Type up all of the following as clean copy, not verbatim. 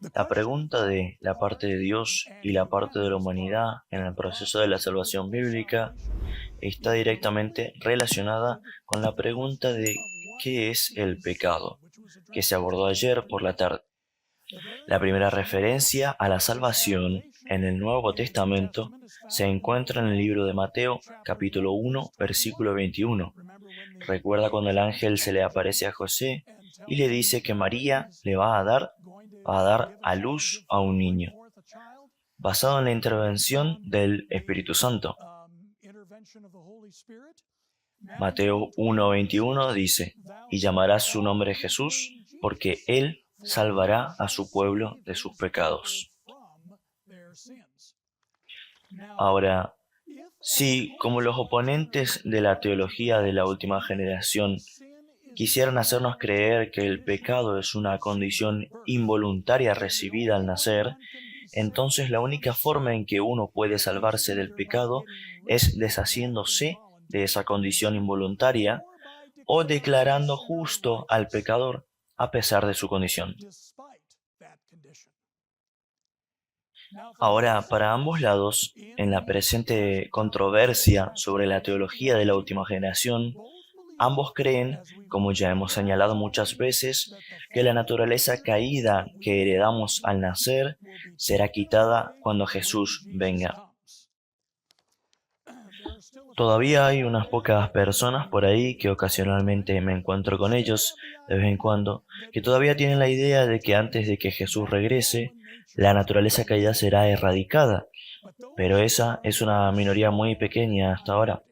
La pregunta de la parte de Dios y la parte de la humanidad en el proceso de la salvación bíblica está directamente relacionada con la pregunta de ¿qué es el pecado?, que se abordó ayer por la tarde. La primera referencia a la salvación en el Nuevo Testamento se encuentra en el libro de Mateo, capítulo 1, versículo 21. Recuerda cuando el ángel se le aparece a José y le dice que María le va a dar a luz a un niño, basado en la intervención del Espíritu Santo. Mateo 1:21 dice, y llamará su nombre Jesús, porque él salvará a su pueblo de sus pecados. Ahora, si, como los oponentes de la teología de la última generación, quisieran hacernos creer que el pecado es una condición involuntaria recibida al nacer, entonces la única forma en que uno puede salvarse del pecado es deshaciéndose de esa condición involuntaria o declarando justo al pecador a pesar de su condición. Ahora, para ambos lados, en la presente controversia sobre la teología de la última generación, ambos creen, como ya hemos señalado muchas veces, que la naturaleza caída que heredamos al nacer será quitada cuando Jesús venga. Todavía hay unas pocas personas por ahí que ocasionalmente me encuentro con ellos de vez en cuando, que todavía tienen la idea de que antes de que Jesús regrese, la naturaleza caída será erradicada, pero esa es una minoría muy pequeña hasta ahora,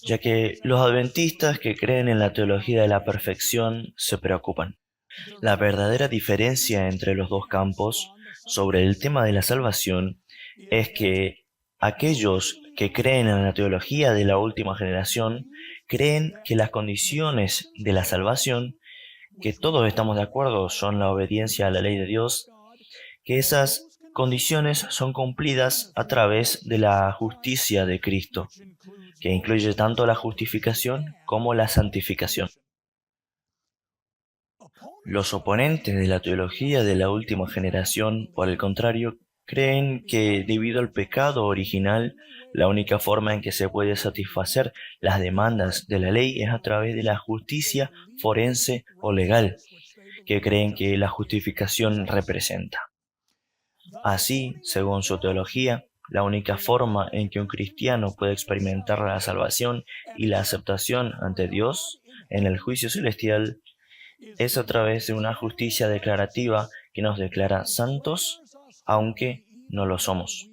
ya que los adventistas que creen en la teología de la perfección se preocupan. La verdadera diferencia entre los dos campos sobre el tema de la salvación es que aquellos que creen en la teología de la última generación creen que las condiciones de la salvación, que todos estamos de acuerdo son la obediencia a la ley de Dios, que esas condiciones son cumplidas a través de la justicia de Cristo, que incluye tanto la justificación como la santificación. Los oponentes de la teología de la última generación, por el contrario, creen que debido al pecado original, la única forma en que se puede satisfacer las demandas de la ley es a través de la justicia forense o legal, que creen que la justificación representa. Así, según su teología, la única forma en que un cristiano puede experimentar la salvación y la aceptación ante Dios en el juicio celestial es a través de una justicia declarativa que nos declara santos, aunque no lo somos.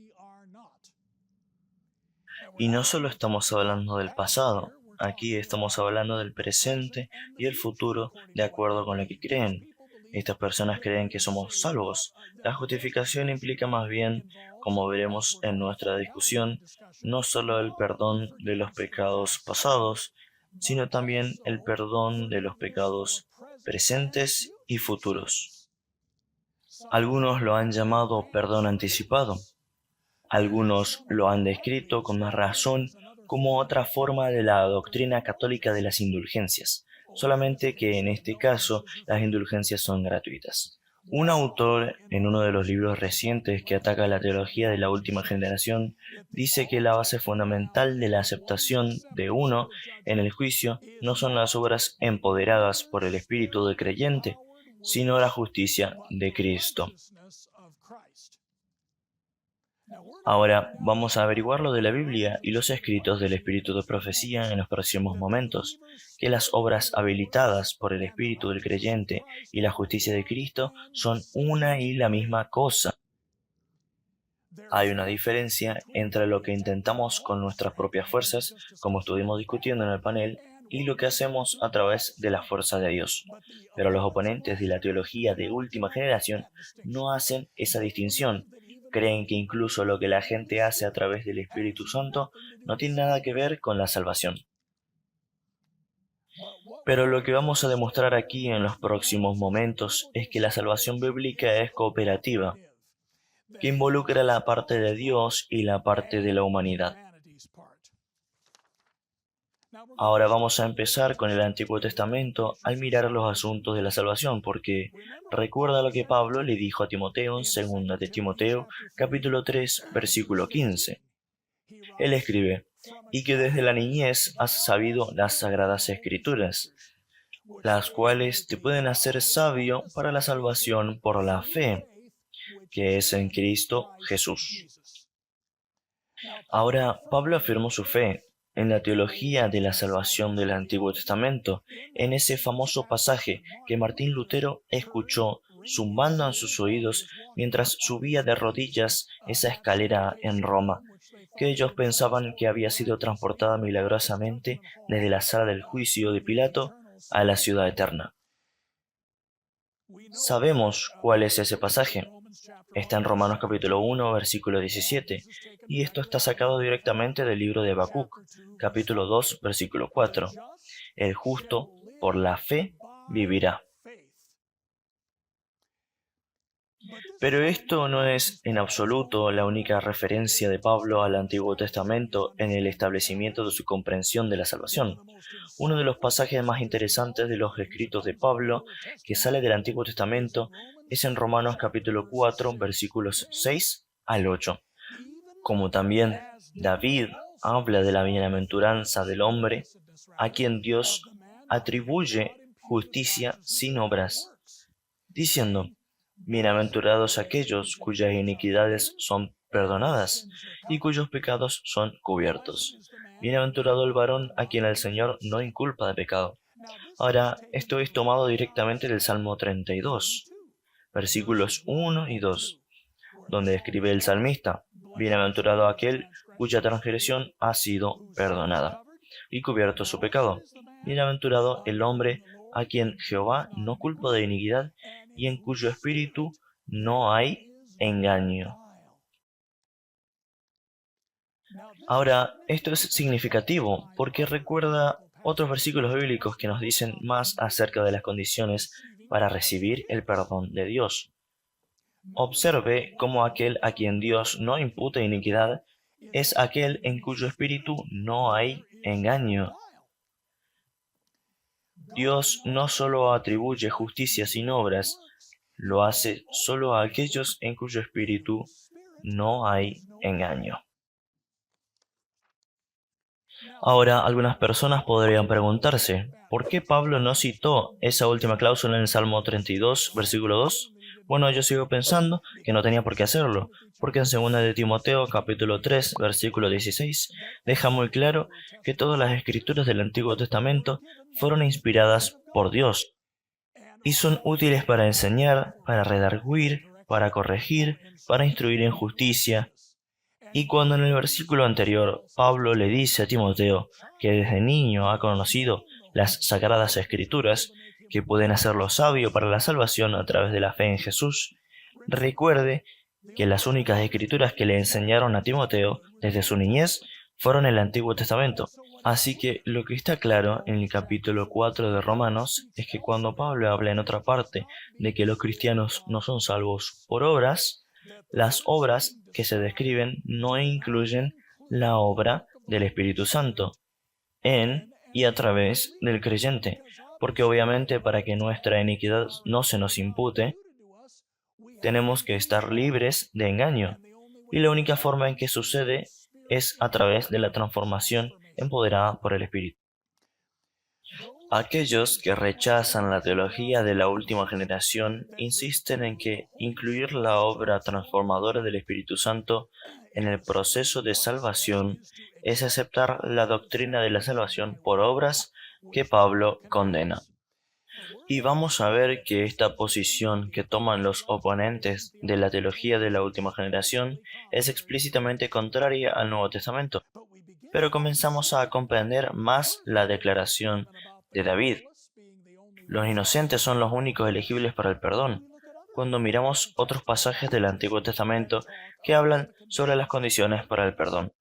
Y no solo estamos hablando del pasado, aquí estamos hablando del presente y el futuro de acuerdo con lo que creen. Estas personas creen que somos salvos. La justificación implica más bien, como veremos en nuestra discusión, no solo el perdón de los pecados pasados, sino también el perdón de los pecados presentes y futuros. Algunos lo han llamado perdón anticipado. Algunos lo han descrito con más razón como otra forma de la doctrina católica de las indulgencias, solamente que en este caso las indulgencias son gratuitas. Un autor en uno de los libros recientes que ataca la teología de la última generación dice que la base fundamental de la aceptación de uno en el juicio no son las obras empoderadas por el espíritu del creyente, sino la justicia de Cristo. Ahora vamos a averiguar lo de la Biblia y los escritos del Espíritu de Profecía en los próximos momentos, que las obras habilitadas por el Espíritu del creyente y la justicia de Cristo son una y la misma cosa. Hay una diferencia entre lo que intentamos con nuestras propias fuerzas, como estuvimos discutiendo en el panel, y lo que hacemos a través de la fuerza de Dios. Pero los oponentes de la teología de última generación no hacen esa distinción. Creen que incluso lo que la gente hace a través del Espíritu Santo no tiene nada que ver con la salvación. Pero lo que vamos a demostrar aquí en los próximos momentos es que la salvación bíblica es cooperativa, que involucra la parte de Dios y la parte de la humanidad. Ahora vamos a empezar con el Antiguo Testamento al mirar los asuntos de la salvación, porque recuerda lo que Pablo le dijo a Timoteo en 2 de Timoteo, capítulo 3, versículo 15. Él escribe, y que desde la niñez has sabido las sagradas escrituras, las cuales te pueden hacer sabio para la salvación por la fe, que es en Cristo Jesús. Ahora, Pablo afirmó su fe en la teología de la salvación del Antiguo Testamento, en ese famoso pasaje que Martín Lutero escuchó zumbando en sus oídos mientras subía de rodillas esa escalera en Roma, que ellos pensaban que había sido transportada milagrosamente desde la sala del juicio de Pilato a la ciudad eterna. Sabemos cuál es ese pasaje. Está en Romanos capítulo 1, versículo 17, y esto está sacado directamente del libro de Habacuc, capítulo 2, versículo 4. El justo, por la fe, vivirá. Pero esto no es en absoluto la única referencia de Pablo al Antiguo Testamento en el establecimiento de su comprensión de la salvación. Uno de los pasajes más interesantes de los escritos de Pablo que sale del Antiguo Testamento es en Romanos capítulo 4, versículos 6 al 8. Como también David habla de la bienaventuranza del hombre a quien Dios atribuye justicia sin obras, diciendo, bienaventurados aquellos cuyas iniquidades son perdonadas y cuyos pecados son cubiertos. Bienaventurado el varón a quien el Señor no inculpa de pecado. Ahora, esto es tomado directamente del Salmo 32, versículos 1 y 2, donde escribe el salmista, bienaventurado aquel cuya transgresión ha sido perdonada y cubierto su pecado. Bienaventurado el hombre a quien Jehová no culpa de iniquidad y en cuyo espíritu no hay engaño. Ahora, esto es significativo porque recuerda otros versículos bíblicos que nos dicen más acerca de las condiciones para recibir el perdón de Dios. Observe cómo aquel a quien Dios no impute iniquidad es aquel en cuyo espíritu no hay engaño. Dios no solo atribuye justicia sin obras, lo hace solo a aquellos en cuyo espíritu no hay engaño. Ahora, algunas personas podrían preguntarse, ¿por qué Pablo no citó esa última cláusula en el Salmo 32, versículo 2? Bueno, yo sigo pensando que no tenía por qué hacerlo, porque en 2 de Timoteo, capítulo 3, versículo 16, deja muy claro que todas las escrituras del Antiguo Testamento fueron inspiradas por Dios y son útiles para enseñar, para redarguir, para corregir, para instruir en justicia. Y cuando en el versículo anterior Pablo le dice a Timoteo que desde niño ha conocido las sagradas escrituras que pueden hacerlo sabio para la salvación a través de la fe en Jesús, recuerde que las únicas escrituras que le enseñaron a Timoteo desde su niñez fueron el Antiguo Testamento. Así que lo que está claro en el capítulo 4 de Romanos es que cuando Pablo habla en otra parte de que los cristianos no son salvos por obras, las obras que se describen no incluyen la obra del Espíritu Santo en y a través del creyente, porque obviamente para que nuestra iniquidad no se nos impute, tenemos que estar libres de engaño, y la única forma en que sucede es a través de la transformación empoderada por el Espíritu. Aquellos que rechazan la teología de la última generación insisten en que incluir la obra transformadora del Espíritu Santo en el proceso de salvación es aceptar la doctrina de la salvación por obras que Pablo condena. Y vamos a ver que esta posición que toman los oponentes de la teología de la última generación es explícitamente contraria al Nuevo Testamento. Pero comenzamos a comprender más la declaración de David. Los inocentes son los únicos elegibles para el perdón. Cuando miramos otros pasajes del Antiguo Testamento que hablan sobre las condiciones para el perdón.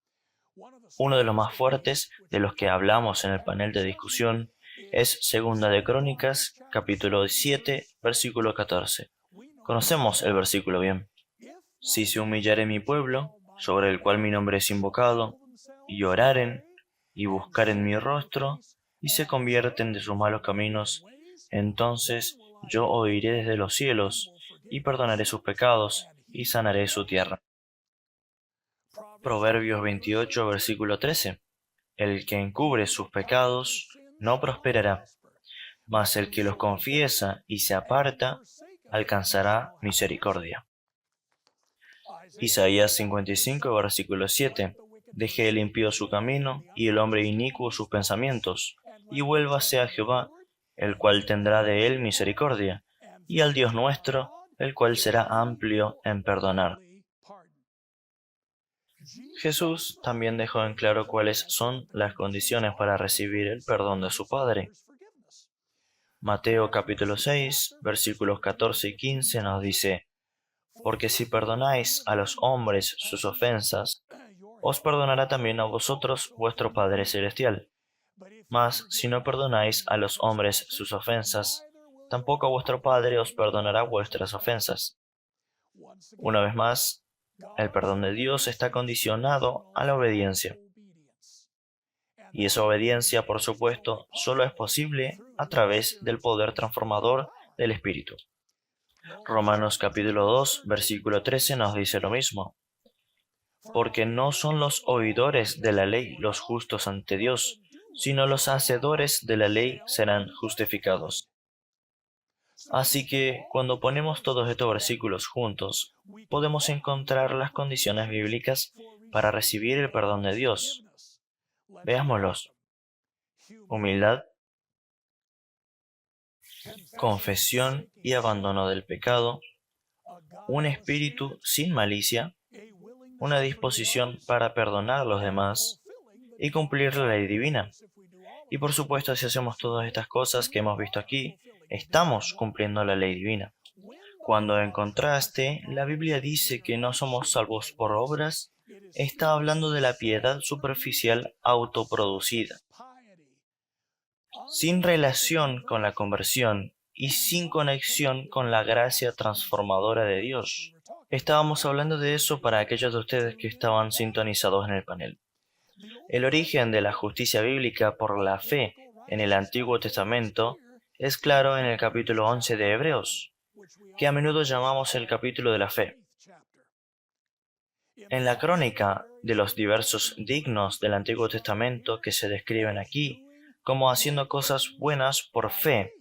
Uno de los más fuertes de los que hablamos en el panel de discusión es 2 de Crónicas, capítulo 7, versículo 14. Conocemos el versículo bien. Si se humillare mi pueblo, sobre el cual mi nombre es invocado, y oraren, y buscaren mi rostro, y se convierten de sus malos caminos, entonces yo oiré desde los cielos, y perdonaré sus pecados, y sanaré su tierra. Proverbios 28, versículo 13. El que encubre sus pecados no prosperará, mas el que los confiesa y se aparta alcanzará misericordia. Isaías 55, versículo 7. Deje el impío su camino y el hombre inicuo sus pensamientos, y vuélvase a Jehová, el cual tendrá de él misericordia, y al Dios nuestro, el cual será amplio en perdonar. Jesús también dejó en claro cuáles son las condiciones para recibir el perdón de su Padre. Mateo capítulo 6, versículos 14 y 15 nos dice: Porque si perdonáis a los hombres sus ofensas, os perdonará también a vosotros vuestro Padre Celestial. Mas si no perdonáis a los hombres sus ofensas, tampoco vuestro Padre os perdonará vuestras ofensas. Una vez más, el perdón de Dios está condicionado a la obediencia. Y esa obediencia, por supuesto, solo es posible a través del poder transformador del Espíritu. Romanos capítulo 2, versículo 13 nos dice lo mismo. Porque no son los oidores de la ley los justos ante Dios, sino los hacedores de la ley serán justificados. Así que, cuando ponemos todos estos versículos juntos, podemos encontrar las condiciones bíblicas para recibir el perdón de Dios. Veámoslos. Humildad, confesión y abandono del pecado, un espíritu sin malicia, una disposición para perdonar a los demás y cumplir la ley divina. Y por supuesto, si hacemos todas estas cosas que hemos visto aquí, estamos cumpliendo la ley divina. Cuando en contraste, la Biblia dice que no somos salvos por obras, está hablando de la piedad superficial autoproducida, sin relación con la conversión y sin conexión con la gracia transformadora de Dios. Estábamos hablando de eso para aquellos de ustedes que estaban sintonizados en el panel. El origen de la justicia bíblica por la fe en el Antiguo Testamento es claro en el capítulo 11 de Hebreos, que a menudo llamamos el capítulo de la fe. En la crónica de los diversos dignos del Antiguo Testamento que se describen aquí como haciendo cosas buenas por fe,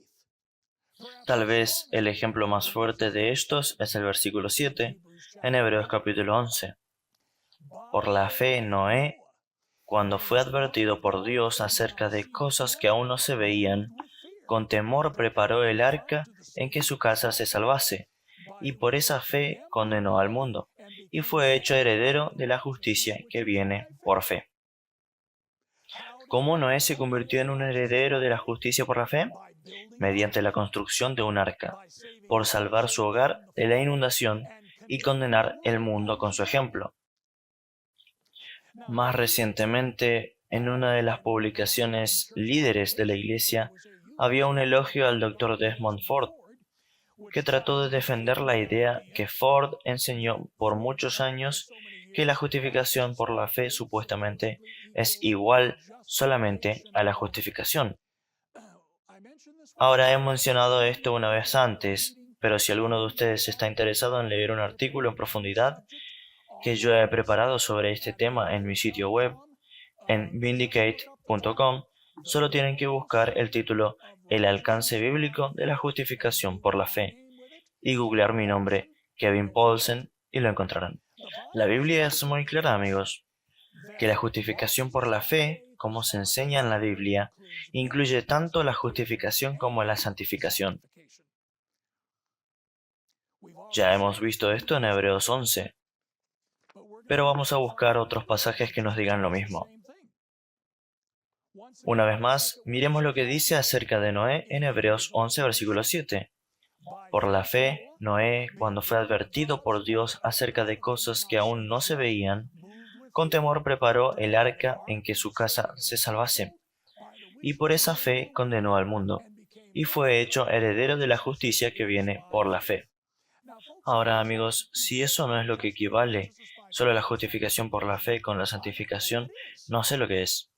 tal vez el ejemplo más fuerte de estos es el versículo 7 en Hebreos capítulo 11. Por la fe Noé, cuando fue advertido por Dios acerca de cosas que aún no se veían, con temor preparó el arca en que su casa se salvase, y por esa fe condenó al mundo, y fue hecho heredero de la justicia que viene por fe. ¿Cómo Noé se convirtió en un heredero de la justicia por la fe? Mediante la construcción de un arca, por salvar su hogar de la inundación y condenar el mundo con su ejemplo. Más recientemente, en una de las publicaciones líderes de la Iglesia, había un elogio al Dr. Desmond Ford, que trató de defender la idea que Ford enseñó por muchos años, que la justificación por la fe supuestamente es igual solamente a la justificación. Ahora he mencionado esto una vez antes, pero si alguno de ustedes está interesado en leer un artículo en profundidad que yo he preparado sobre este tema en mi sitio web, en vindicate.com, solo tienen que buscar el título El alcance bíblico de la justificación por la fe y googlear mi nombre, Kevin Paulsen, y lo encontrarán. La Biblia es muy clara, amigos, que la justificación por la fe, como se enseña en la Biblia, incluye tanto la justificación como la santificación. Ya hemos visto esto en Hebreos 11, pero vamos a buscar otros pasajes que nos digan lo mismo. Una vez más, miremos lo que dice acerca de Noé en Hebreos 11, versículo 7. Por la fe, Noé, cuando fue advertido por Dios acerca de cosas que aún no se veían, con temor preparó el arca en que su casa se salvase, y por esa fe condenó al mundo, y fue hecho heredero de la justicia que viene por la fe. Ahora, amigos, si eso no es lo que equivale solo la justificación por la fe con la santificación, no sé lo que es.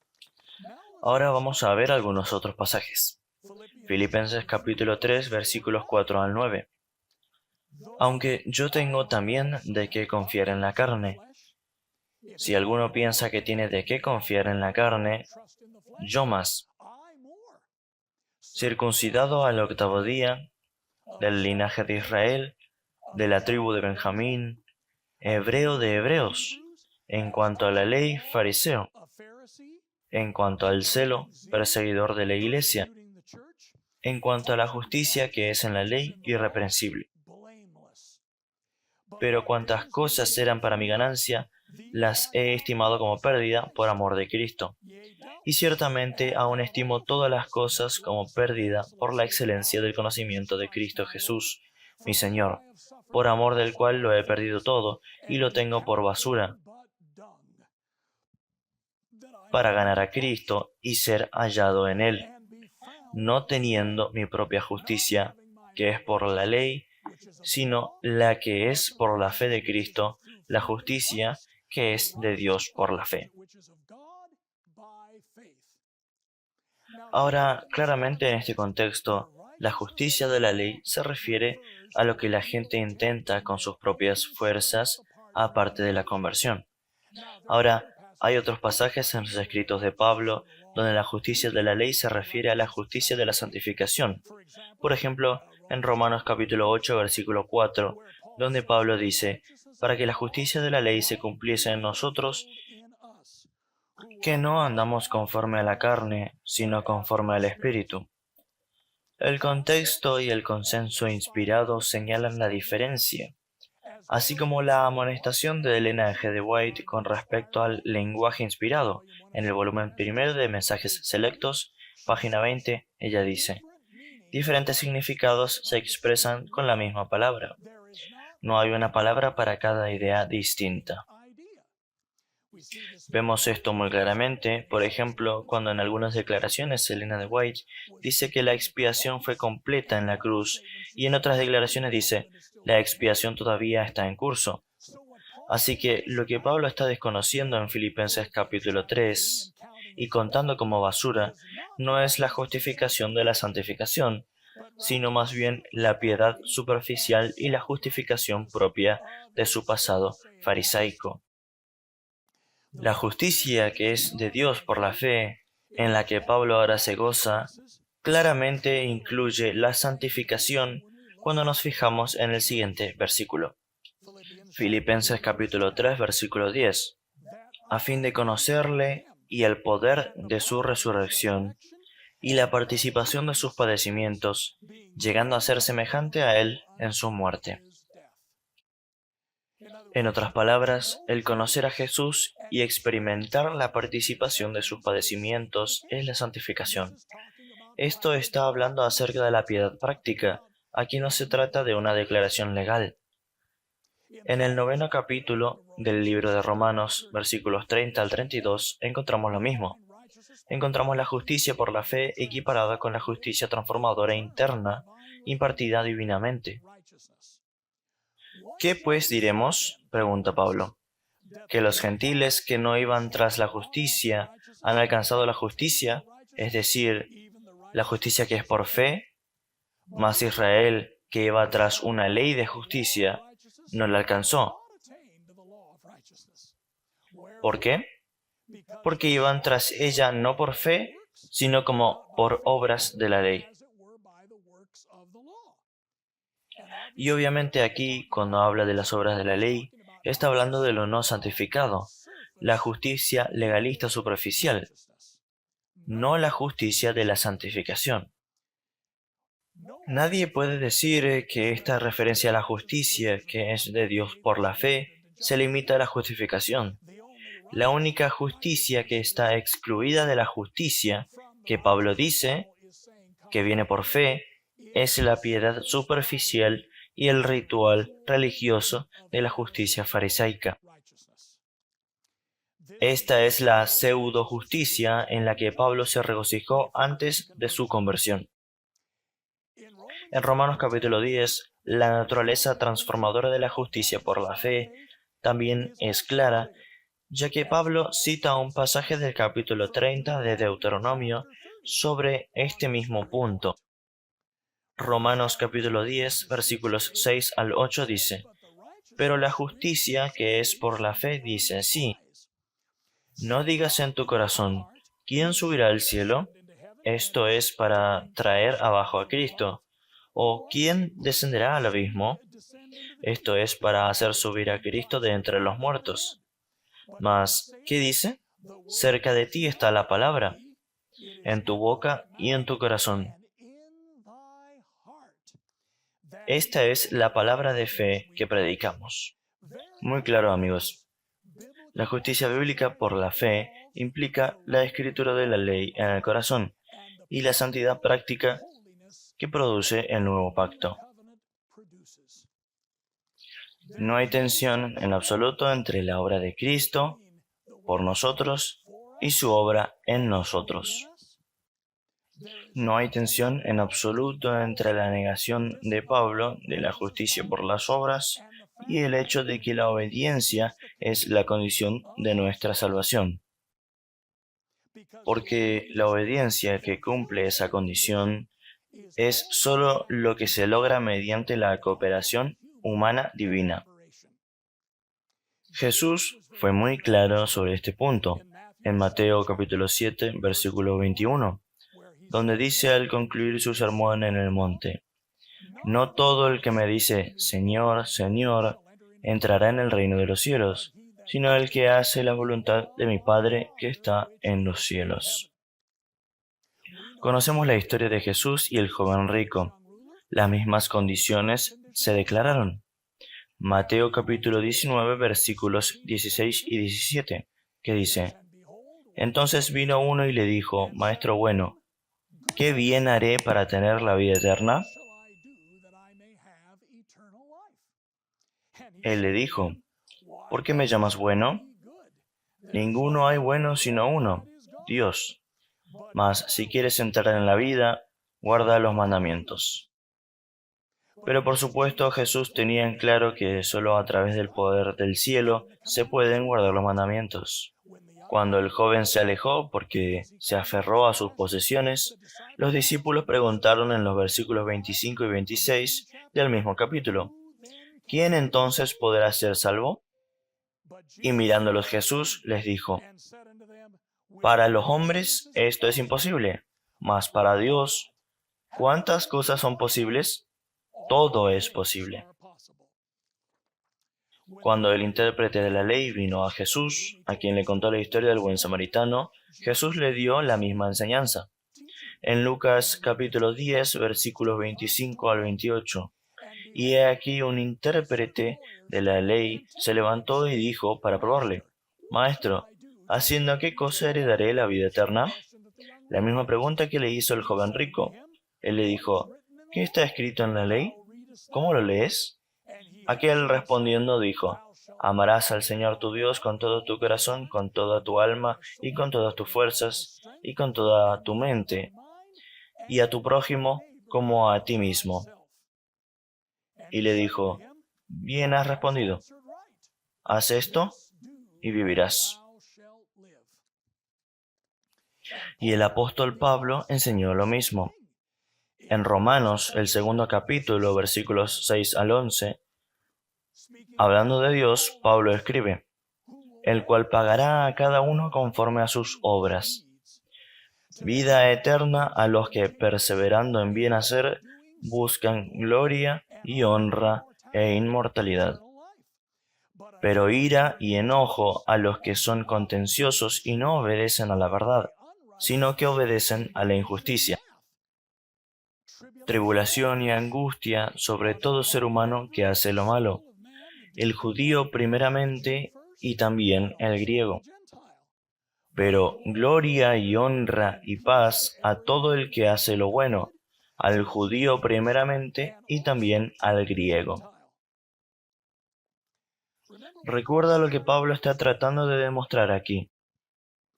Ahora vamos a ver algunos otros pasajes. Filipenses capítulo 3 versículos 4 al 9. Aunque yo tengo también de qué confiar en la carne. Si alguno piensa que tiene de qué confiar en la carne, yo más, circuncidado al octavo día, del linaje de Israel, de la tribu de Benjamín, hebreo de hebreos, en cuanto a la ley, fariseo, en cuanto al celo, perseguidor de la iglesia, en cuanto a la justicia que es en la ley, irreprensible. Pero cuantas cosas eran para mi ganancia, las he estimado como pérdida por amor de Cristo. Y ciertamente aún estimo todas las cosas como pérdida por la excelencia del conocimiento de Cristo Jesús, mi Señor, por amor del cual lo he perdido todo y lo tengo por basura, para ganar a Cristo y ser hallado en Él, no teniendo mi propia justicia, que es por la ley, sino la que es por la fe de Cristo, la justicia que es de Dios por la fe. Ahora, claramente en este contexto, la justicia de la ley se refiere a lo que la gente intenta con sus propias fuerzas, aparte de la conversión. Ahora, hay otros pasajes en los escritos de Pablo donde la justicia de la ley se refiere a la justicia de la santificación. Por ejemplo, en Romanos capítulo 8, versículo 4, donde Pablo dice, para que la justicia de la ley se cumpliese en nosotros, que no andamos conforme a la carne, sino conforme al Espíritu. El contexto y el consenso inspirado señalan la diferencia, así como la amonestación de Elena G. de White con respecto al lenguaje inspirado. En el volumen primero de Mensajes Selectos, página 20, ella dice, diferentes significados se expresan con la misma palabra. No hay una palabra para cada idea distinta. Vemos esto muy claramente, por ejemplo, cuando en algunas declaraciones Elena de White dice que la expiación fue completa en la cruz y en otras declaraciones dice, la expiación todavía está en curso. Así que lo que Pablo está desconociendo en Filipenses capítulo 3 y contando como basura no es la justificación de la santificación, sino más bien la piedad superficial y la justificación propia de su pasado farisaico. La justicia que es de Dios por la fe, en la que Pablo ahora se goza, claramente incluye la santificación cuando nos fijamos en el siguiente versículo. Filipenses capítulo 3, versículo 10. A fin de conocerle y el poder de su resurrección y la participación de sus padecimientos, llegando a ser semejante a él en su muerte. En otras palabras, el conocer a Jesús y experimentar la participación de sus padecimientos es la santificación. Esto está hablando acerca de la piedad práctica. Aquí no se trata de una declaración legal. En el 9º capítulo del libro de Romanos, versículos 30 al 32, encontramos lo mismo. Encontramos la justicia por la fe equiparada con la justicia transformadora interna impartida divinamente. ¿Qué pues diremos? Pregunta Pablo. ¿Que los gentiles que no iban tras la justicia han alcanzado la justicia, es decir, la justicia que es por fe, mas Israel, que iba tras una ley de justicia, no la alcanzó? ¿Por qué? Porque iban tras ella no por fe, sino como por obras de la ley. Y obviamente aquí, cuando habla de las obras de la ley, está hablando de lo no santificado, la justicia legalista superficial, no la justicia de la santificación. Nadie puede decir que esta referencia a la justicia, que es de Dios por la fe, se limita a la justificación. La única justicia que está excluida de la justicia que Pablo dice, que viene por fe, es la piedad superficial y el ritual religioso de la justicia farisaica. Esta es la pseudo justicia en la que Pablo se regocijó antes de su conversión. En Romanos capítulo 10, la naturaleza transformadora de la justicia por la fe también es clara ya que Pablo cita un pasaje del capítulo 30 de Deuteronomio sobre este mismo punto. Romanos capítulo 10, versículos 6 al 8 dice: Pero la justicia que es por la fe dice sí. No digas en tu corazón, ¿quién subirá al cielo? Esto es para traer abajo a Cristo. ¿O quién descenderá al abismo? Esto es para hacer subir a Cristo de entre los muertos. Mas, ¿qué dice? Cerca de ti está la palabra, en tu boca y en tu corazón. Esta es la palabra de fe que predicamos. Muy claro, amigos. La justicia bíblica por la fe implica la escritura de la ley en el corazón y la santidad práctica que produce el nuevo pacto. No hay tensión en absoluto entre la obra de Cristo por nosotros y su obra en nosotros. No hay tensión en absoluto entre la negación de Pablo de la justicia por las obras y el hecho de que la obediencia es la condición de nuestra salvación. Porque la obediencia que cumple esa condición es sólo lo que se logra mediante la cooperación humana divina. Jesús fue muy claro sobre este punto en Mateo capítulo 7, versículo 21, donde dice al concluir su sermón en el monte: No todo el que me dice Señor, Señor, entrará en el reino de los cielos, sino el que hace la voluntad de mi Padre que está en los cielos. Conocemos la historia de Jesús y el joven rico. Las mismas condiciones se declararon. Mateo capítulo 19 versículos 16 y 17, que dice: Entonces vino uno y le dijo: Maestro bueno, ¿qué bien haré para tener la vida eterna? Él le dijo: ¿Por qué me llamas bueno? Ninguno hay bueno sino uno, Dios. Mas si quieres entrar en la vida, guarda los mandamientos. Pero por supuesto Jesús tenía en claro que solo a través del poder del cielo se pueden guardar los mandamientos. Cuando el joven se alejó porque se aferró a sus posesiones, los discípulos preguntaron en los versículos 25 y 26 del mismo capítulo: ¿Quién entonces podrá ser salvo? Y mirándolos Jesús les dijo: Para los hombres esto es imposible, mas para Dios, ¿cuántas cosas son posibles? Todo es posible. Cuando el intérprete de la ley vino a Jesús, a quien le contó la historia del buen samaritano, Jesús le dio la misma enseñanza. En Lucas capítulo 10, versículos 25 al 28. Y he aquí un intérprete de la ley se levantó y dijo para probarle: Maestro, ¿haciendo qué cosa heredaré la vida eterna? La misma pregunta que le hizo el joven rico. Él le dijo: ¿Qué está escrito en la ley? ¿Cómo lo lees? Aquel respondiendo dijo: Amarás al Señor tu Dios con todo tu corazón, con toda tu alma y con todas tus fuerzas y con toda tu mente, y a tu prójimo como a ti mismo. Y le dijo: Bien has respondido. Haz esto y vivirás. Y el apóstol Pablo enseñó lo mismo. En Romanos, el segundo capítulo, versículos 6 al 11, hablando de Dios, Pablo escribe: el cual pagará a cada uno conforme a sus obras. Vida eterna a los que, perseverando en bien hacer, buscan gloria y honra e inmortalidad. Pero ira y enojo a los que son contenciosos y no obedecen a la verdad, sino que obedecen a la injusticia. Tribulación y angustia sobre todo ser humano que hace lo malo, el judío primeramente y también el griego. Pero gloria y honra y paz a todo el que hace lo bueno, al judío primeramente y también al griego. Recuerda lo que Pablo está tratando de demostrar aquí.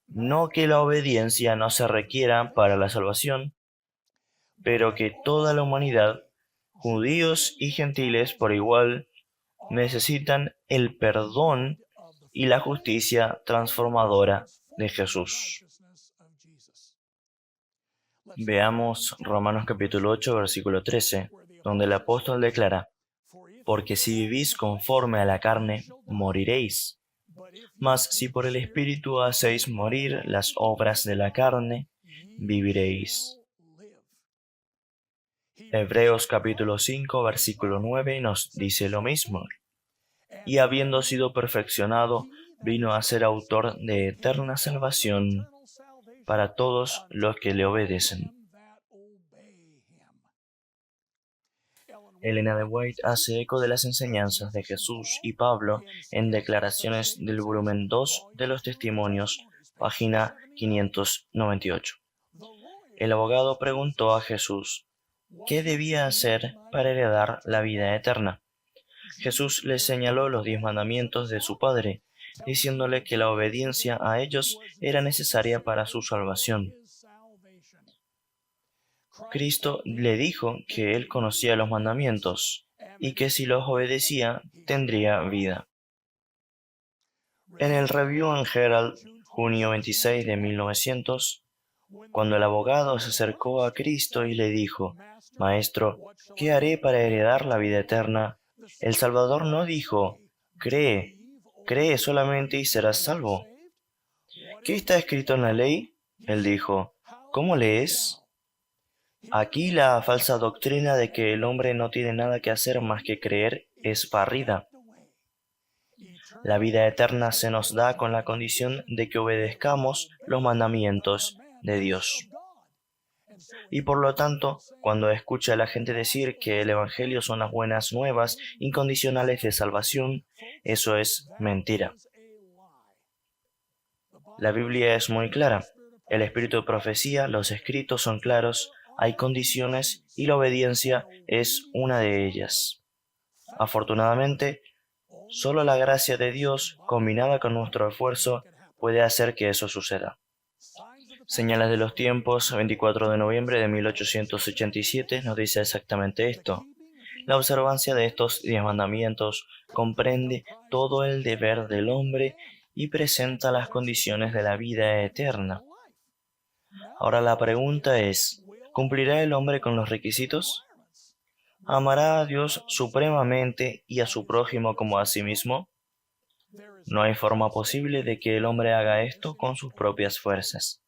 No que la obediencia no se requiera para la salvación, pero que toda la humanidad, judíos y gentiles por igual, necesitan el perdón y la justicia transformadora de Jesús. Veamos Romanos capítulo 8, versículo 13, donde el apóstol declara: porque si vivís conforme a la carne, moriréis. Mas si por el Espíritu hacéis morir las obras de la carne, viviréis. Hebreos capítulo 5, versículo 9 nos dice lo mismo. Y habiendo sido perfeccionado, vino a ser autor de eterna salvación para todos los que le obedecen. Elena de White hace eco de las enseñanzas de Jesús y Pablo en Declaraciones del volumen 2 de los Testimonios, página 598. El abogado preguntó a Jesús qué debía hacer para heredar la vida eterna. Jesús le señaló los 10 mandamientos de su Padre, diciéndole que la obediencia a ellos era necesaria para su salvación. Cristo le dijo que él conocía los mandamientos y que si los obedecía tendría vida. En el Review and Herald, junio 26 de 1900, cuando el abogado se acercó a Cristo y le dijo: Maestro, ¿qué haré para heredar la vida eterna? El Salvador no dijo: cree solamente y serás salvo. ¿Qué está escrito en la ley? Él dijo: ¿cómo lees? Aquí la falsa doctrina de que el hombre no tiene nada que hacer más que creer es barrida. La vida eterna se nos da con la condición de que obedezcamos los mandamientos de Dios. Y por lo tanto, cuando escucha a la gente decir que el Evangelio son las buenas nuevas incondicionales de salvación, eso es mentira. La Biblia es muy clara. El espíritu de profecía, los escritos son claros, hay condiciones y la obediencia es una de ellas. Afortunadamente, solo la gracia de Dios, combinada con nuestro esfuerzo, puede hacer que eso suceda. Señales de los tiempos, 24 de noviembre de 1887, nos dice exactamente esto. La observancia de estos 10 mandamientos comprende todo el deber del hombre y presenta las condiciones de la vida eterna. Ahora la pregunta es, ¿cumplirá el hombre con los requisitos? ¿Amará a Dios supremamente y a su prójimo como a sí mismo? No hay forma posible de que el hombre haga esto con sus propias fuerzas.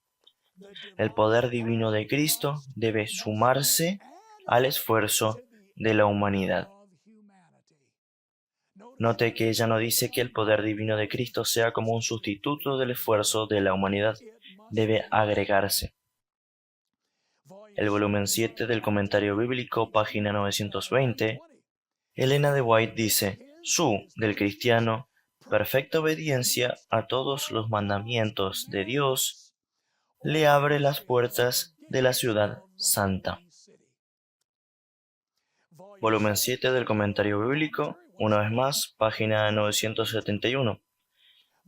El poder divino de Cristo debe sumarse al esfuerzo de la humanidad. Note que ella no dice que el poder divino de Cristo sea como un sustituto del esfuerzo de la humanidad. Debe agregarse. El volumen 7 del Comentario Bíblico, página 920, Elena de White dice: del cristiano, perfecta obediencia a todos los mandamientos de Dios, le abre las puertas de la ciudad santa. Volumen 7 del Comentario Bíblico, una vez más, página 971.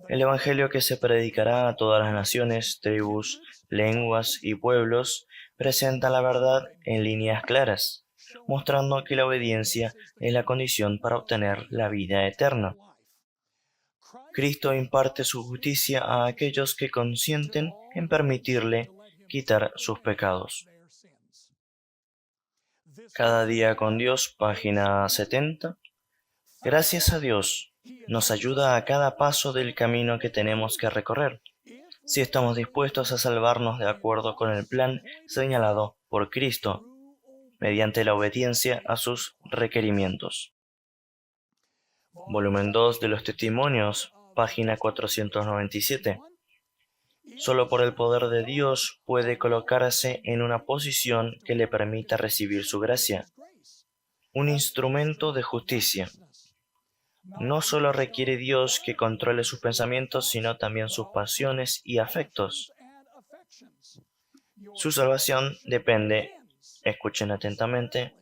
El Evangelio que se predicará a todas las naciones, tribus, lenguas y pueblos presenta la verdad en líneas claras, mostrando que la obediencia es la condición para obtener la vida eterna. Cristo imparte su justicia a aquellos que consienten en permitirle quitar sus pecados. Cada día con Dios, página 70. Gracias a Dios, nos ayuda a cada paso del camino que tenemos que recorrer, si estamos dispuestos a salvarnos de acuerdo con el plan señalado por Cristo, mediante la obediencia a sus requerimientos. Volumen 2 de los Testimonios, página 497. Solo por el poder de Dios puede colocarse en una posición que le permita recibir su gracia, un instrumento de justicia. No solo requiere Dios que controle sus pensamientos, sino también sus pasiones y afectos. Su salvación depende, escuchen atentamente,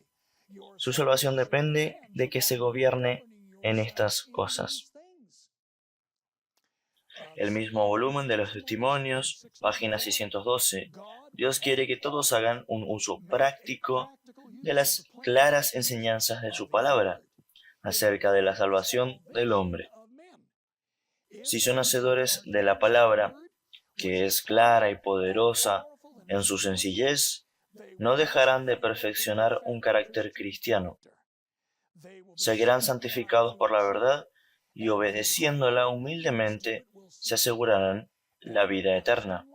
su salvación depende de que se gobierne en estas cosas. El mismo volumen de los Testimonios, página 612. Dios quiere que todos hagan un uso práctico de las claras enseñanzas de su palabra acerca de la salvación del hombre. Si son hacedores de la palabra, que es clara y poderosa en su sencillez, no dejarán de perfeccionar un carácter cristiano. Seguirán santificados por la verdad y obedeciéndola humildemente se asegurarán la vida eterna.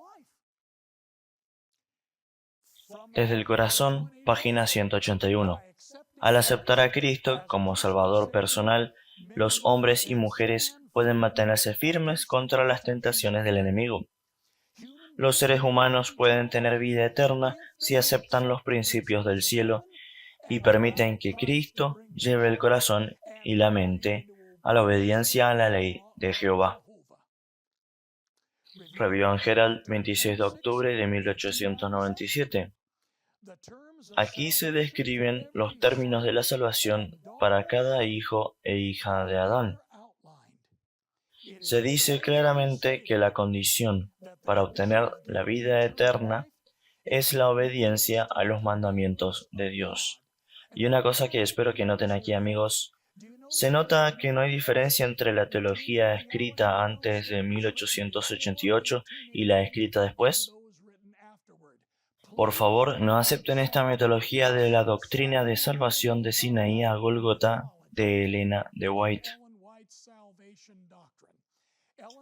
Desde el corazón, página 181. Al aceptar a Cristo como Salvador personal, los hombres y mujeres pueden mantenerse firmes contra las tentaciones del enemigo. Los seres humanos pueden tener vida eterna si aceptan los principios del cielo y permiten que Cristo lleve el corazón y la mente a la obediencia a la ley de Jehová. Review and Herald, 26 de octubre de 1897. Aquí se describen los términos de la salvación para cada hijo e hija de Adán. Se dice claramente que la condición para obtener la vida eterna es la obediencia a los mandamientos de Dios. Y una cosa que espero que noten aquí, amigos, se nota que no hay diferencia entre la teología escrita antes de 1888 y la escrita después. Por favor, no acepten esta metodología de la doctrina de salvación de Sinaí a Gólgota de Elena de White.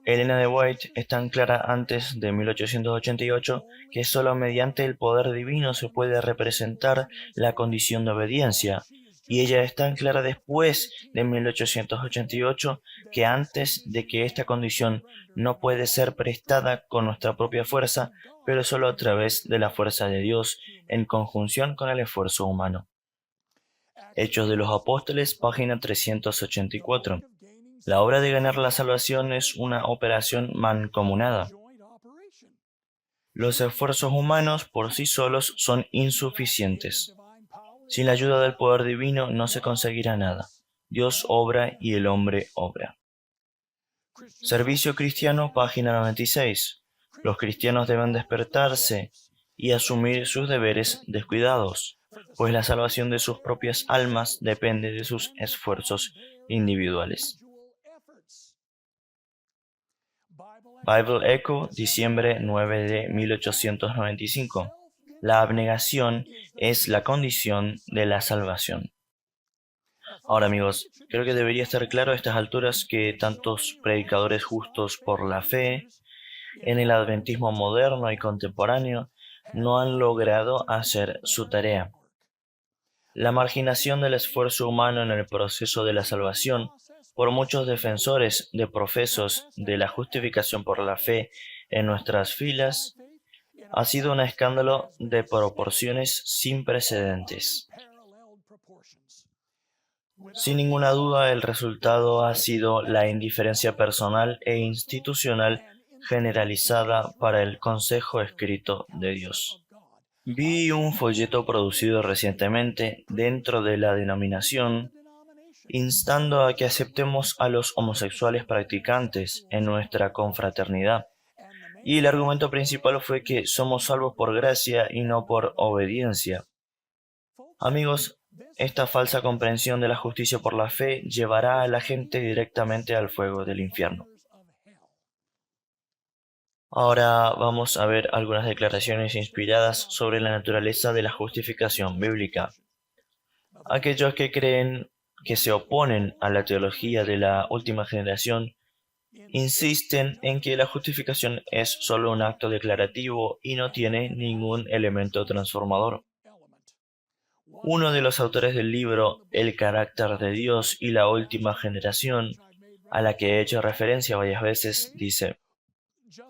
Elena de White es tan clara antes de 1888 que solo mediante el poder divino se puede representar la condición de obediencia, y ella es tan clara después de 1888 que antes de que esta condición no puede ser prestada con nuestra propia fuerza, pero solo a través de la fuerza de Dios en conjunción con el esfuerzo humano. Hechos de los Apóstoles, página 384. La obra de ganar la salvación es una operación mancomunada. Los esfuerzos humanos por sí solos son insuficientes. Sin la ayuda del poder divino no se conseguirá nada. Dios obra y el hombre obra. Servicio cristiano, página 96. Los cristianos deben despertarse y asumir sus deberes descuidados, pues la salvación de sus propias almas depende de sus esfuerzos individuales. Bible Echo, diciembre 9 de 1895. La abnegación es la condición de la salvación. Ahora, amigos, creo que debería estar claro a estas alturas que tantos predicadores justos por la fe en el adventismo moderno y contemporáneo no han logrado hacer su tarea. La marginación del esfuerzo humano en el proceso de la salvación por muchos defensores de profesos de la justificación por la fe en nuestras filas ha sido un escándalo de proporciones sin precedentes. Sin ninguna duda, el resultado ha sido la indiferencia personal e institucional generalizada para el consejo escrito de Dios. Vi un folleto producido recientemente dentro de la denominación instando a que aceptemos a los homosexuales practicantes en nuestra confraternidad. Y el argumento principal fue que somos salvos por gracia y no por obediencia. Amigos, esta falsa comprensión de la justicia por la fe llevará a la gente directamente al fuego del infierno. Ahora vamos a ver algunas declaraciones inspiradas sobre la naturaleza de la justificación bíblica. Aquellos que creen que se oponen a la teología de la última generación insisten en que la justificación es solo un acto declarativo y no tiene ningún elemento transformador. Uno de los autores del libro El carácter de Dios y la última generación, a la que he hecho referencia varias veces, dice: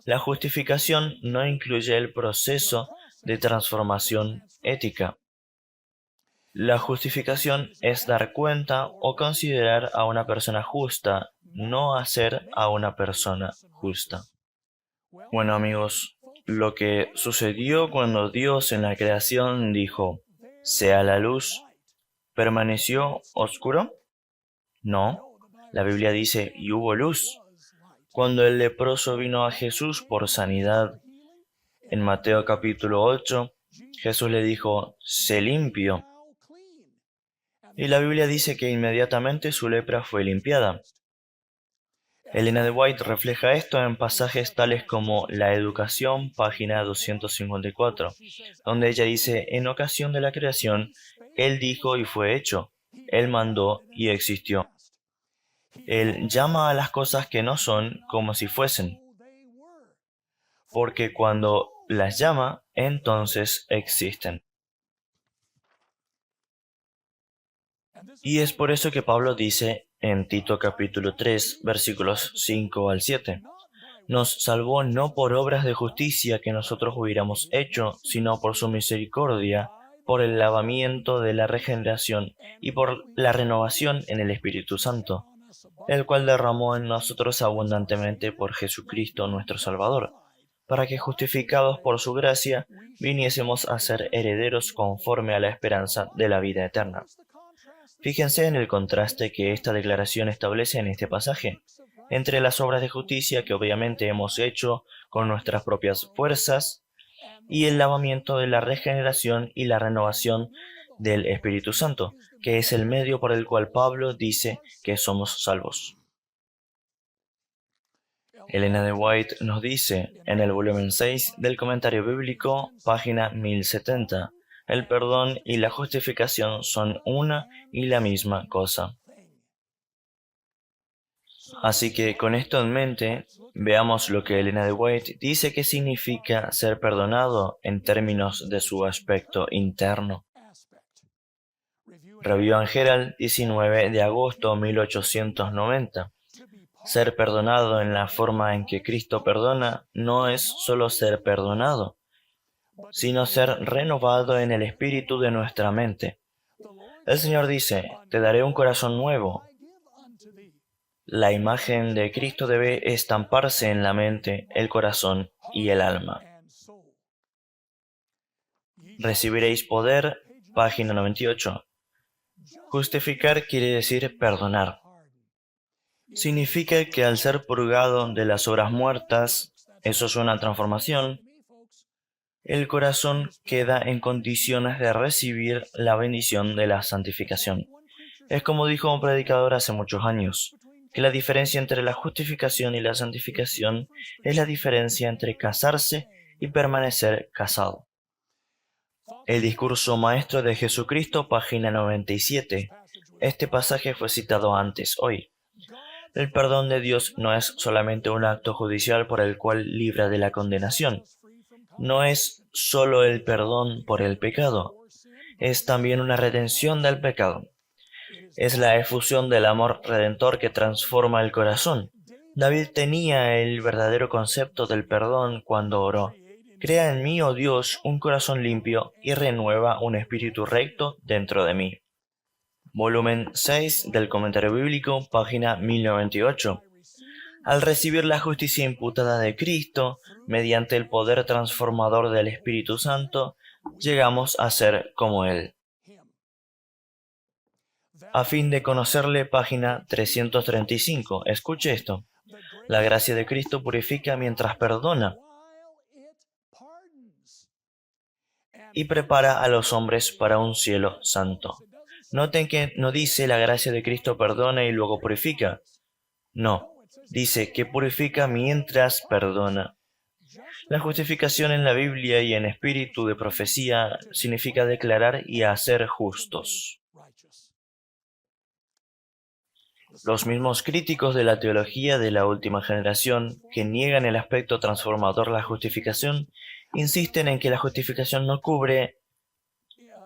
la justificación no incluye el proceso de transformación ética. La justificación es dar cuenta o considerar a una persona justa, no hacer a una persona justa. Bueno, amigos, lo que sucedió cuando Dios en la creación dijo: sea la luz, ¿permaneció oscuro? No, la Biblia dice: y hubo luz. Cuando el leproso vino a Jesús por sanidad, en Mateo capítulo 8, Jesús le dijo: sé limpio. Y la Biblia dice que inmediatamente su lepra fue limpiada. Elena de White refleja esto en pasajes tales como La Educación, página 254, donde ella dice: en ocasión de la creación, Él dijo y fue hecho, Él mandó y existió. Él llama a las cosas que no son como si fuesen, porque cuando las llama, entonces existen. Y es por eso que Pablo dice en Tito capítulo 3, versículos 5 al 7, nos salvó no por obras de justicia que nosotros hubiéramos hecho, sino por su misericordia, por el lavamiento de la regeneración y por la renovación en el Espíritu Santo, el cual derramó en nosotros abundantemente por Jesucristo nuestro Salvador, para que justificados por su gracia viniésemos a ser herederos conforme a la esperanza de la vida eterna. Fíjense en el contraste que esta declaración establece en este pasaje, entre las obras de justicia que obviamente hemos hecho con nuestras propias fuerzas y el lavamiento de la regeneración y la renovación del Espíritu Santo, que es el medio por el cual Pablo dice que somos salvos. Elena de White nos dice en el volumen 6 del Comentario Bíblico, página 1070, el perdón y la justificación son una y la misma cosa. Así que con esto en mente, veamos lo que Elena de White dice que significa ser perdonado en términos de su aspecto interno. Review and Herald, 19 de agosto 1890. Ser perdonado en la forma en que Cristo perdona no es solo ser perdonado, sino ser renovado en el espíritu de nuestra mente. El Señor dice: te daré un corazón nuevo. La imagen de Cristo debe estamparse en la mente, el corazón y el alma. Recibiréis poder, página 98. Justificar quiere decir perdonar. Significa que al ser purgado de las obras muertas, eso es una transformación, el corazón queda en condiciones de recibir la bendición de la santificación. Es como dijo un predicador hace muchos años, que la diferencia entre la justificación y la santificación es la diferencia entre casarse y permanecer casado. El discurso maestro de Jesucristo, página 97. Este pasaje fue citado antes hoy. El perdón de Dios no es solamente un acto judicial por el cual libra de la condenación. No es solo el perdón por el pecado, es también una redención del pecado. Es la efusión del amor redentor que transforma el corazón. David tenía el verdadero concepto del perdón cuando oró: crea en mí, oh Dios, un corazón limpio y renueva un espíritu recto dentro de mí. Volumen 6 del Comentario Bíblico, página 1098. Al recibir la justicia imputada de Cristo, mediante el poder transformador del Espíritu Santo, llegamos a ser como Él. A fin de conocerle, página 335. Escuche esto. La gracia de Cristo purifica mientras perdona y prepara a los hombres para un cielo santo. Noten que no dice la gracia de Cristo perdona y luego purifica. No, dice que purifica mientras perdona. La justificación en la Biblia y en espíritu de profecía significa declarar y hacer justos. Los mismos críticos de la teología de la última generación, que niegan el aspecto transformador de la justificación, insisten en que la justificación no cubre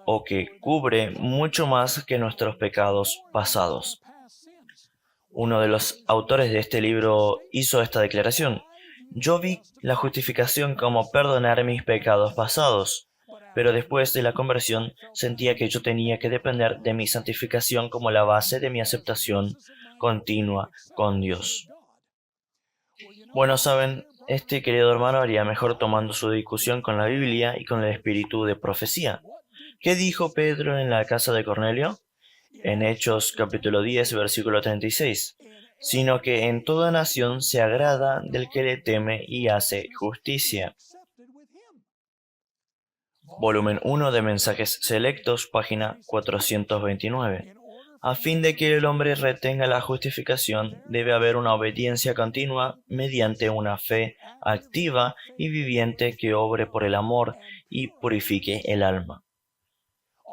o que cubre mucho más que nuestros pecados pasados. Uno de los autores de este libro hizo esta declaración: yo vi la justificación como perdonar mis pecados pasados, pero después de la conversión sentía que yo tenía que depender de mi santificación como la base de mi aceptación continua con Dios. Bueno, saben, este querido hermano haría mejor tomando su discusión con la Biblia y con el espíritu de profecía. ¿Qué dijo Pedro en la casa de Cornelio? En Hechos capítulo 10, versículo 36. Sino que en toda nación se agrada del que le teme y hace justicia. Volumen 1 de Mensajes Selectos, página 429. A fin de que el hombre retenga la justificación, debe haber una obediencia continua mediante una fe activa y viviente que obre por el amor y purifique el alma.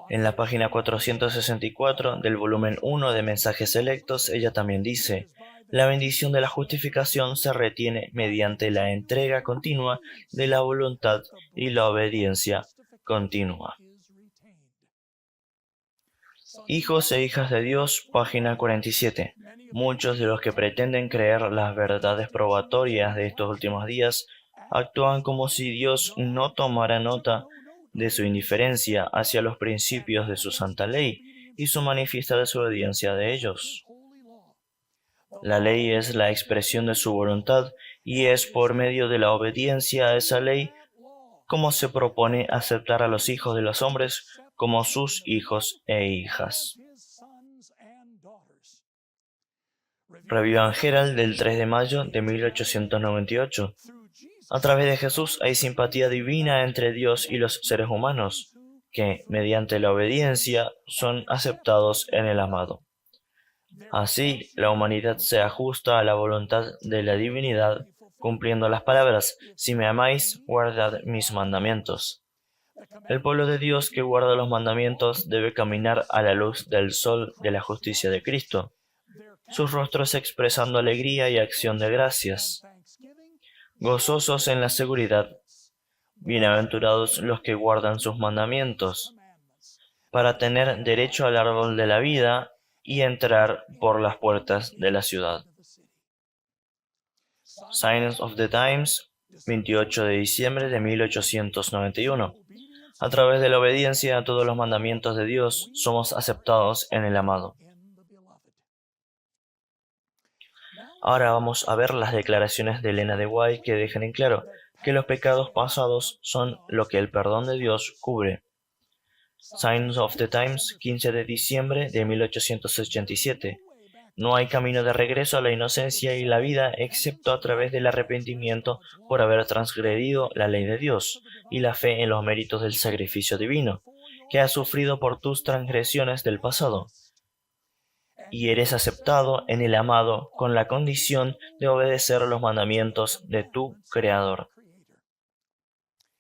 En la página 464 del volumen 1 de Mensajes Selectos, ella también dice: la bendición de la justificación se retiene mediante la entrega continua de la voluntad y la obediencia continua. Hijos e hijas de Dios, página 47. Muchos de los que pretenden creer las verdades probatorias de estos últimos días actúan como si Dios no tomara nota de su indiferencia hacia los principios de su santa ley y su manifiesta desobediencia de ellos. La ley es la expresión de su voluntad y es por medio de la obediencia a esa ley como se propone aceptar a los hijos de los hombres como sus hijos e hijas. Review and Herald del 3 de mayo de 1898. A través de Jesús hay simpatía divina entre Dios y los seres humanos, que, mediante la obediencia, son aceptados en el amado. Así, la humanidad se ajusta a la voluntad de la divinidad, cumpliendo las palabras: si me amáis, guardad mis mandamientos. El pueblo de Dios que guarda los mandamientos debe caminar a la luz del sol de la justicia de Cristo, sus rostros expresando alegría y acción de gracias, gozosos en la seguridad. Bienaventurados los que guardan sus mandamientos, para tener derecho al árbol de la vida y entrar por las puertas de la ciudad. Signs of the Times, 28 de diciembre de 1891. A través de la obediencia a todos los mandamientos de Dios, somos aceptados en el amado. Ahora vamos a ver las declaraciones de Elena de White que dejan en claro que los pecados pasados son lo que el perdón de Dios cubre. Signs of the Times, 15 de diciembre de 1887. No hay camino de regreso a la inocencia y la vida excepto a través del arrepentimiento por haber transgredido la ley de Dios y la fe en los méritos del sacrificio divino, que has sufrido por tus transgresiones del pasado. Y eres aceptado en el amado con la condición de obedecer los mandamientos de tu Creador.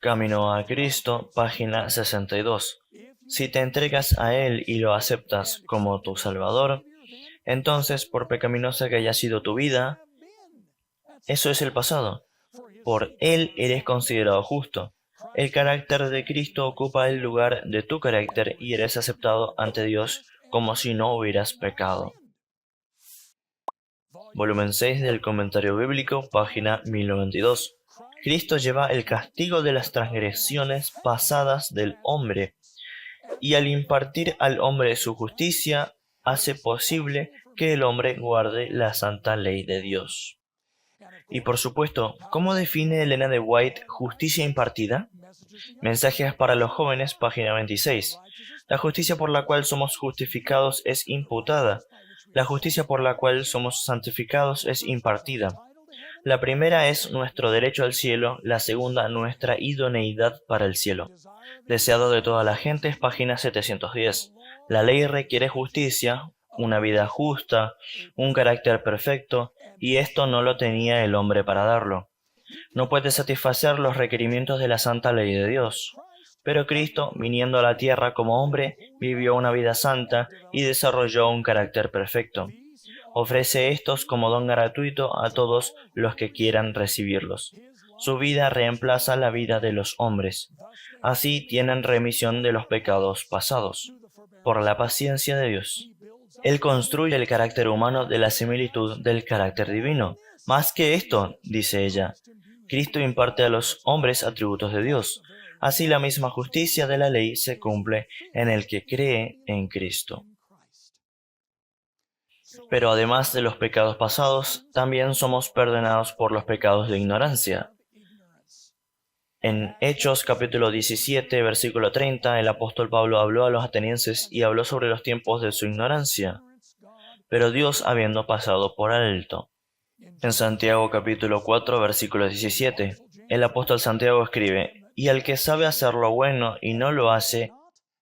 Camino a Cristo, página 62. Si te entregas a Él y lo aceptas como tu Salvador, entonces, por pecaminosa que haya sido tu vida, eso es el pasado. Por Él eres considerado justo. El carácter de Cristo ocupa el lugar de tu carácter y eres aceptado ante Dios como si no hubieras pecado. Volumen 6 del Comentario Bíblico, página 1092. Cristo lleva el castigo de las transgresiones pasadas del hombre, y al impartir al hombre su justicia, hace posible que el hombre guarde la santa ley de Dios. Y por supuesto, ¿cómo define Elena de White justicia impartida? Mensajes para los jóvenes, página 26. La justicia por la cual somos justificados es imputada. La justicia por la cual somos santificados es impartida. La primera es nuestro derecho al cielo, la segunda nuestra idoneidad para el cielo. Deseado de toda la gente, es página 710. La ley requiere justicia, una vida justa, un carácter perfecto, y esto no lo tenía el hombre para darlo. No puede satisfacer los requerimientos de la santa ley de Dios. Pero Cristo, viniendo a la tierra como hombre, vivió una vida santa y desarrolló un carácter perfecto. Ofrece estos como don gratuito a todos los que quieran recibirlos. Su vida reemplaza la vida de los hombres. Así tienen remisión de los pecados pasados, por la paciencia de Dios. Él construye el carácter humano de la similitud del carácter divino. Más que esto, dice ella, Cristo imparte a los hombres atributos de Dios. Así la misma justicia de la ley se cumple en el que cree en Cristo. Pero además de los pecados pasados, también somos perdonados por los pecados de ignorancia. En Hechos capítulo 17, versículo 30, el apóstol Pablo habló a los atenienses y habló sobre los tiempos de su ignorancia, pero Dios habiendo pasado por alto. En Santiago capítulo 4, versículo 17, el apóstol Santiago escribe: y al que sabe hacer lo bueno y no lo hace,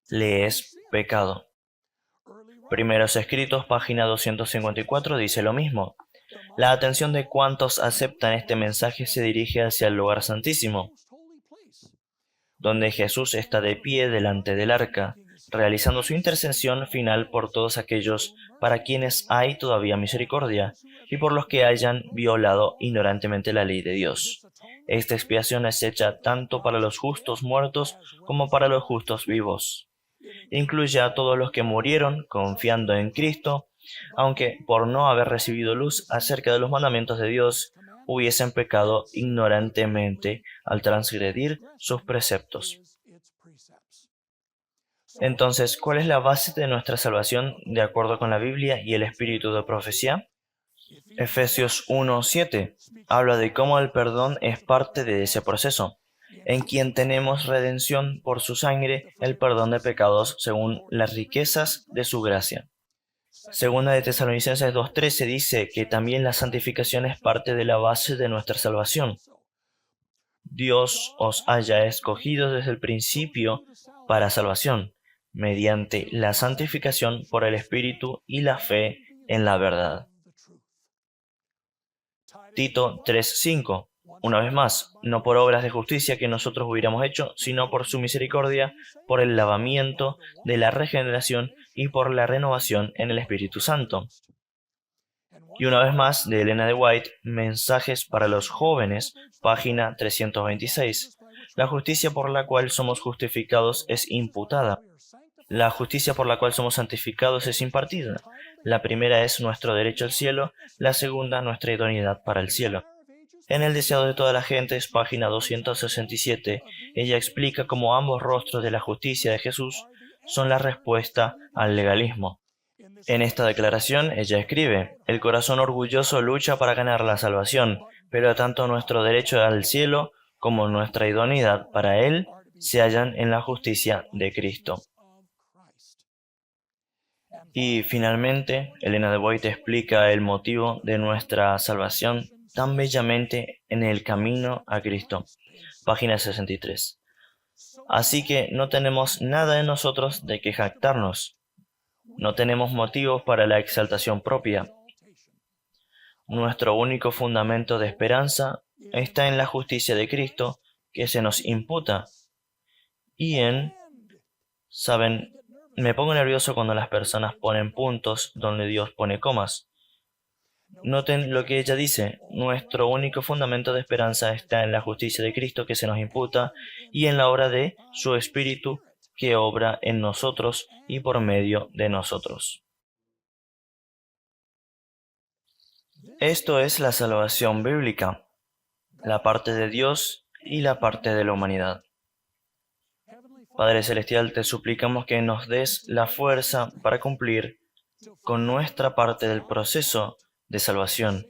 le es pecado. Primeros Escritos, página 254, dice lo mismo. La atención de cuantos aceptan este mensaje se dirige hacia el lugar santísimo, donde Jesús está de pie delante del arca, realizando su intercesión final por todos aquellos para quienes hay todavía misericordia, y por los que hayan violado ignorantemente la ley de Dios. Esta expiación es hecha tanto para los justos muertos como para los justos vivos. Incluye a todos los que murieron confiando en Cristo, aunque por no haber recibido luz acerca de los mandamientos de Dios, hubiesen pecado ignorantemente al transgredir sus preceptos. Entonces, ¿cuál es la base de nuestra salvación de acuerdo con la Biblia y el espíritu de profecía? Efesios 1:7 habla de cómo el perdón es parte de ese proceso, en quien tenemos redención por su sangre, el perdón de pecados según las riquezas de su gracia. Segunda de Tesalonicenses 2:13 dice que también la santificación es parte de la base de nuestra salvación. Dios os haya escogido desde el principio para salvación, mediante la santificación por el Espíritu y la fe en la verdad. Tito 3:5. Una vez más, no por obras de justicia que nosotros hubiéramos hecho, sino por su misericordia, por el lavamiento de la regeneración y por la renovación en el Espíritu Santo. Y una vez más, de Elena de White, Mensajes para los jóvenes, página 326. La justicia por la cual somos justificados es imputada. La justicia por la cual somos santificados es impartida. La primera es nuestro derecho al cielo, la segunda nuestra idoneidad para el cielo. En El deseado de todas las gentes, página 267, ella explica cómo ambos rostros de la justicia de Jesús son la respuesta al legalismo. En esta declaración, ella escribe: el corazón orgulloso lucha para ganar la salvación, pero tanto nuestro derecho al cielo como nuestra idoneidad para él se hallan en la justicia de Cristo. Y finalmente, Elena de White explica el motivo de nuestra salvación tan bellamente en El camino a Cristo, página 63. Así que no tenemos nada en nosotros de que jactarnos. No tenemos motivos para la exaltación propia. Nuestro único fundamento de esperanza está en la justicia de Cristo que se nos imputa y ¿saben? Me pongo nervioso cuando las personas ponen puntos donde Dios pone comas. Noten lo que ella dice: nuestro único fundamento de esperanza está en la justicia de Cristo que se nos imputa y en la obra de su Espíritu que obra en nosotros y por medio de nosotros. Esto es la salvación bíblica, la parte de Dios y la parte de la humanidad. Padre Celestial, te suplicamos que nos des la fuerza para cumplir con nuestra parte del proceso de salvación.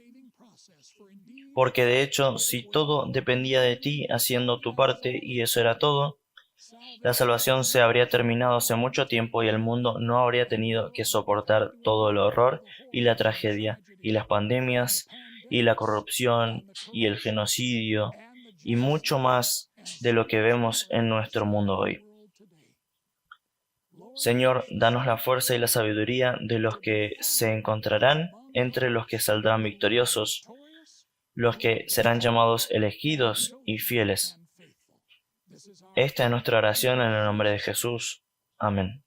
Porque de hecho, si todo dependía de ti haciendo tu parte y eso era todo, la salvación se habría terminado hace mucho tiempo y el mundo no habría tenido que soportar todo el horror y la tragedia y las pandemias y la corrupción y el genocidio y mucho más de lo que vemos en nuestro mundo hoy. Señor, danos la fuerza y la sabiduría de los que se encontrarán entre los que saldrán victoriosos, los que serán llamados elegidos y fieles. Esta es nuestra oración en el nombre de Jesús. Amén.